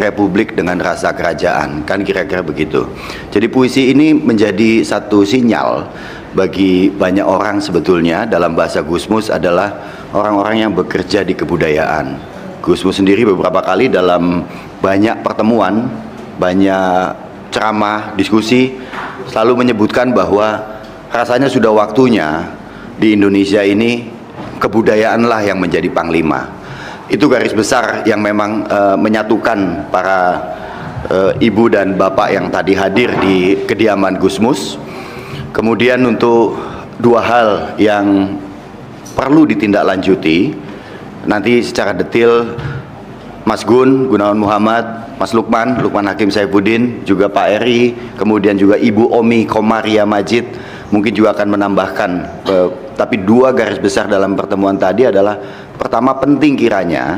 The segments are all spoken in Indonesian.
Republik dengan rasa kerajaan, kan kira-kira begitu. Jadi puisi ini menjadi satu sinyal bagi banyak orang sebetulnya. Dalam bahasa Gusmus adalah orang-orang yang bekerja di kebudayaan. Gusmus sendiri beberapa kali dalam banyak pertemuan, banyak ceramah, diskusi, selalu menyebutkan bahwa rasanya sudah waktunya di Indonesia ini kebudayaanlah yang menjadi panglima. Itu garis besar yang memang menyatukan para ibu dan bapak yang tadi hadir di kediaman Gusmus. Kemudian untuk dua hal yang perlu ditindaklanjuti, nanti secara detail Mas Gunawan Muhammad, Mas Lukman Hakim Saifuddin, juga Pak Eri, kemudian juga Ibu Omi Komaria Majid mungkin juga akan menambahkan. Tapi dua garis besar dalam pertemuan tadi adalah, pertama, penting kiranya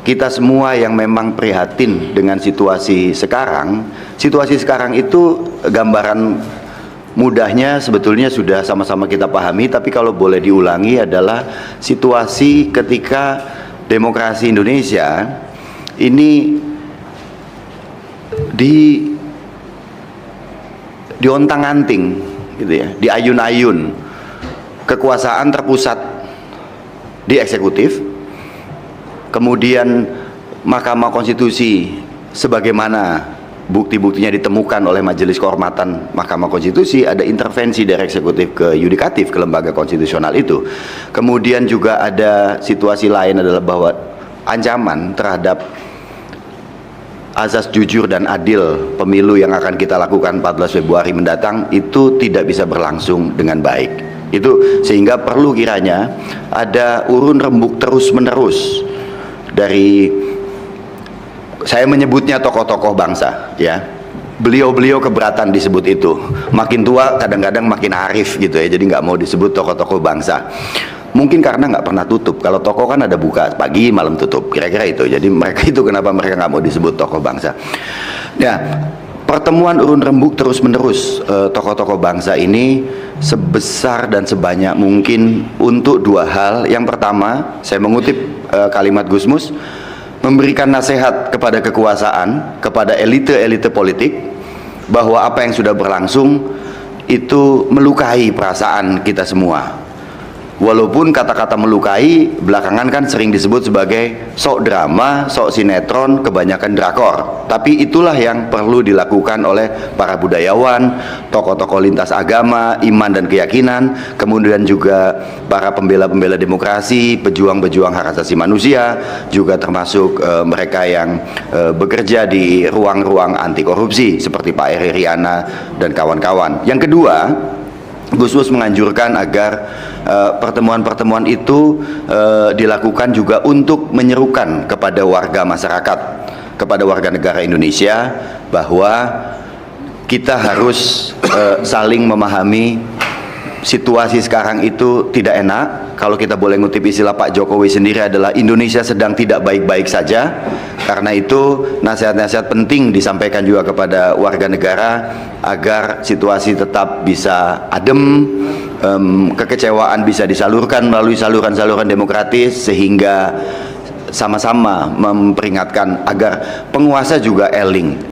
kita semua yang memang prihatin dengan situasi sekarang. Situasi sekarang itu gambaran mudahnya sebetulnya sudah sama-sama kita pahami, tapi kalau boleh diulangi adalah situasi ketika demokrasi Indonesia ini diontang-anting gitu ya, diayun-ayun. Kekuasaan terpusat di eksekutif, kemudian Mahkamah Konstitusi sebagaimana bukti-buktinya ditemukan oleh Majelis Kehormatan Mahkamah Konstitusi, ada intervensi dari eksekutif ke yudikatif, ke lembaga konstitusional itu. Kemudian juga ada situasi lain adalah bahwa ancaman terhadap azas jujur dan adil pemilu yang akan kita lakukan 14 Februari mendatang itu tidak bisa berlangsung dengan baik. Itu sehingga perlu kiranya ada urun rembuk terus-menerus dari, saya menyebutnya tokoh-tokoh bangsa ya. Beliau-beliau keberatan disebut itu. Makin tua kadang-kadang makin arif gitu ya. Jadi nggak mau disebut tokoh-tokoh bangsa. Mungkin karena nggak pernah tutup. Kalau tokoh kan ada buka pagi malam tutup, kira-kira itu. Jadi mereka itu kenapa mereka nggak mau disebut tokoh bangsa. Ya, pertemuan urun rembuk terus-menerus tokoh-tokoh bangsa ini sebesar dan sebanyak mungkin untuk dua hal. Yang pertama, saya mengutip kalimat Gusmus, memberikan nasihat kepada kekuasaan, kepada elite-elite politik, bahwa apa yang sudah berlangsung itu melukai perasaan kita semua. Walaupun kata-kata melukai belakangan kan sering disebut sebagai sok drama, sok sinetron, kebanyakan drakor. Tapi itulah yang perlu dilakukan oleh para budayawan, tokoh-tokoh lintas agama, iman dan keyakinan, kemudian juga para pembela-pembela demokrasi, pejuang-pejuang hak asasi manusia, juga termasuk mereka yang bekerja di ruang-ruang anti korupsi seperti Pak Eri Riana dan kawan-kawan. Yang kedua, Gusmus menganjurkan agar pertemuan-pertemuan itu dilakukan juga untuk menyerukan kepada warga masyarakat, kepada warga negara Indonesia, bahwa kita harus saling memahami situasi sekarang itu tidak enak. Kalau kita boleh ngutip istilah Pak Jokowi sendiri adalah Indonesia sedang tidak baik-baik saja. Karena itu nasihat-nasihat penting disampaikan juga kepada warga negara agar situasi tetap bisa adem, kekecewaan bisa disalurkan melalui saluran-saluran demokratis, sehingga sama-sama memperingatkan agar penguasa juga eling.